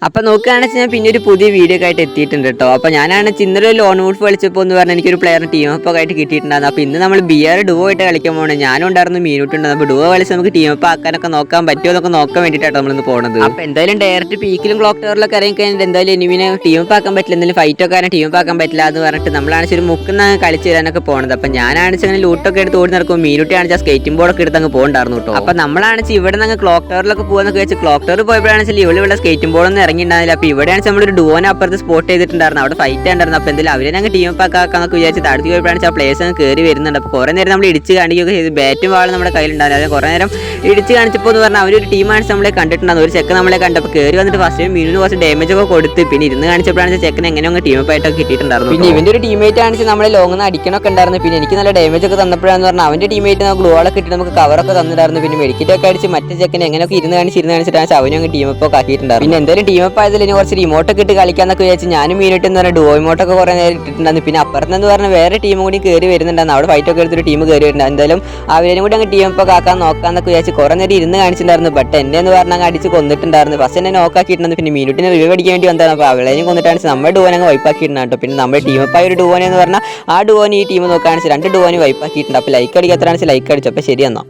അപ്പോൾ നോക്കുകയാണെന്ന് വെച്ചാൽ ഞാൻ പിന്നെ ഒരു പുതിയ വീഡിയോ ആയിട്ട് എത്തിയിട്ടുണ്ട് കേട്ടോ. അപ്പോൾ ഞാനാണ് ഇന്നലെ ലോൺ വൂൾഫ് കളിച്ചപ്പോൾ എന്ന് പറഞ്ഞാൽ എനിക്കൊരു പ്ലെയറിന് ടീം അപ്പ് ആയിട്ട് കിട്ടിയിട്ടുണ്ടായിരുന്നു. അപ്പോൾ ഇന്ന് നമ്മൾ ബിയർ ഡുവോ ആയിട്ട് കളിക്കാൻ പോകണം. ഞാനും ഉണ്ടായിരുന്നു, മീനുട്ടുണ്ടായിരുന്നു. അപ്പോൾ ഡുവോ കളിച്ച് നമുക്ക് ടീം അപ്പ് ആക്കാനൊക്കെ നോക്കാൻ പറ്റുമോ എന്നൊക്കെ നോക്കാൻ വേണ്ടിയിട്ടാണ് നമ്മളിന്ന് പോകുന്നത്. അപ്പോൾ എന്തായാലും ഡയറക്റ്റ് പീക്കിലും ക്ലോക്ക് ടവറിലൊക്കെ ഇറങ്ങി കഴിഞ്ഞാൽ എന്തായാലും എനിമിനെ ടീം അപ്പ് ആക്കാൻ പറ്റില്ല, എന്തെങ്കിലും ഫൈറ്റൊക്കെ ടീം അപ്പ് ആക്കാൻ പറ്റില്ല എന്ന് പറഞ്ഞിട്ട് നമ്മളാണ് ഒരു മുക്കുന്ന കളിച്ച് തരാനൊക്കെ പോകുന്നത്. അപ്പോൾ ഞാനാണെന്ന് അങ്ങനെ ലൂട്ടൊക്കെ എടുത്ത് ഓടി നടക്കും, മീനുട്ടിയാണെന്ന് സ്കേറ്റിംഗ് ബോർഡൊക്കെ എടുത്ത് അങ്ങ് പോകുന്നുണ്ടായിരുന്നു കേട്ടോ. അപ്പോൾ നമ്മളാണെന്ന് ഇവിടെ നിന്ന് ക്ലോക്ക് ടവറിലൊക്കെ പോകുന്നൊക്കെ വെച്ച് ക്ലോക്ക് ടവർ പോയപ്പോഴാണെന്ന് ഇവിടെ സ്കേറ്റിംഗ് ബോർഡൊന്നും ഇറങ്ങിയിട്ടുണ്ടായില്ല. അപ്പോൾ ഇവിടെ നമ്മളൊരു ഡുവോനെ അപ്പുറത്ത് സ്പോട്ട് ചെയ്തിട്ടുണ്ടായിരുന്നു, അവിടെ ഫൈറ്റ് ഉണ്ടായിരുന്നു. അപ്പോൾ എന്തായാലും അവരെ ഞങ്ങൾ ടീം അപ്പ് ആക്കാന്നൊക്കെ വിചാരിച്ച് താഴ്ത്തി പോയപ്പോഴാണ് ആ പ്ലേസ് അങ്ങ് കയറി വരുന്നുണ്ട്. അപ്പോൾ കുറേ നേരം നമ്മൾ ഇടിച്ച് കാണിക്കുകയൊക്കെ ചെയ്ത് ബാറ്റും വാളും നമ്മുടെ കയ്യിലുണ്ടായിരുന്നു. അത് കുറേ നേരം ഇടിച്ച് കാണിച്ചപ്പോൾ എന്ന് പറഞ്ഞാൽ അവരൊരു ടീമാണ് നമ്മളെ കണ്ടിട്ടുണ്ടായിരുന്നു. ഒരു ചെക്കൻ നമ്മളെ കണ്ടപ്പോൾ കയറി വന്നിട്ട് ഫസ്റ്റ് മീനിന് കുറച്ച് ഡാമേജ് ഒക്കെ കൊടുത്ത് പിന്നെ ഇരുന്ന് കാണിച്ചപ്പോഴാണ് ചെക്കൻ എങ്ങനെയൊക്കെ ടീം അപ്പ് ആയിട്ടൊക്കെ കിട്ടിയിട്ടുണ്ടായിരുന്നു. പിന്നെ ഇവൻ്റെ ഒരു ടീമേറ്റ് ആണെങ്കിൽ നമ്മളെ ലോങ്ങിന്ന് അടിക്കണമൊക്കെ ഉണ്ടായിരുന്നു. പിന്നെ എനിക്ക് നല്ല ഡാമേജ് ഒക്കെ തന്നപ്പോഴാന്ന് പറഞ്ഞാൽ അവൻ്റെ ടീമേറ്റ് നമുക്ക് ഗ്ലോളൊക്കെ ഇട്ട് നമുക്ക് കവറൊക്കെ തന്നിട്ടുണ്ടായിരുന്നു. പിന്നെ മെഡിക്കറ്റൊക്കെ അടിച്ച് മറ്റേ ചെക്കൻ എങ്ങനെയൊക്കെ ഇരുന്ന് കാണിച്ചിട്ടാണ് അവനും ടീം അപ്പ് ഒക്കെ ആക്കിയിട്ടുണ്ടായിരുന്നു. പിന്നെ എന്തായാലും ടീം അപ്പ് ആയതിൽ ഇനി കുറച്ച് റിമോട്ടൊക്കെ ഇട്ട് കളിക്കാന്നൊക്കെ വിചാരിച്ച് ഞാനും മീനിട്ട് എന്ന് പറഞ്ഞാൽ ഡുവോ ഇമോട്ടൊക്കെ കുറേ നേരം ഇട്ടിട്ടുണ്ടായിരുന്നു. പിന്നെ അപ്പുറത്തെന്ന് പറഞ്ഞാൽ വേറെ ടീമും കൂടി കയറി വരുന്നുണ്ടായിരുന്നു, അവിടെ ഫൈറ്റൊക്കെ എടുത്തൊരു ടീം കയറി വരുന്നുണ്ട്. എന്തായാലും അവരും കൂടി അങ്ങ് ടീം അപ്പ് ആക്കാൻ നോക്കാന്നൊക്കെ വിചാരിച്ച് കുറേ നേരം ഇരുന്ന് കാണിച്ചിട്ടുണ്ടായിരുന്നു. ബട്ട് എന്നെ എന്ന് പറഞ്ഞാൽ അങ്ങ് അടിച്ച് കൊന്നിട്ടുണ്ടായിരുന്നു. ഫസ്റ്റ് എന്നെ നോക്കാക്കിയിട്ടുണ്ടായിരുന്നു. പിന്നെ മീനുട്ടിനെ റിവ്യൂ അടിക്കാൻ വേണ്ടി വന്നതാണ്. അപ്പോൾ അവളെയും കൊന്നിട്ടാണ് നമ്മുടെ ഡുവോനെ അങ്ങ് വൈപ്പാക്കിയിട്ടുണ്ടായിരുന്നു. പിന്നെ നമ്മുടെ ടീം അപ്പായ ഒരു ഡുവോനെ എന്ന് പറഞ്ഞാൽ ആ ഡുവോനെ ഈ ടീം നോക്കുകയാണെന്ന് 2 ഡുവോനെ വൈപ്പാക്കിയിട്ടുണ്ട്. അപ്പോൾ ലൈക്ക് അടിക്കാത്തതാണെന്ന് ലൈക്ക് അടിച്ചു. അപ്പോൾ ശരി എന്നാ.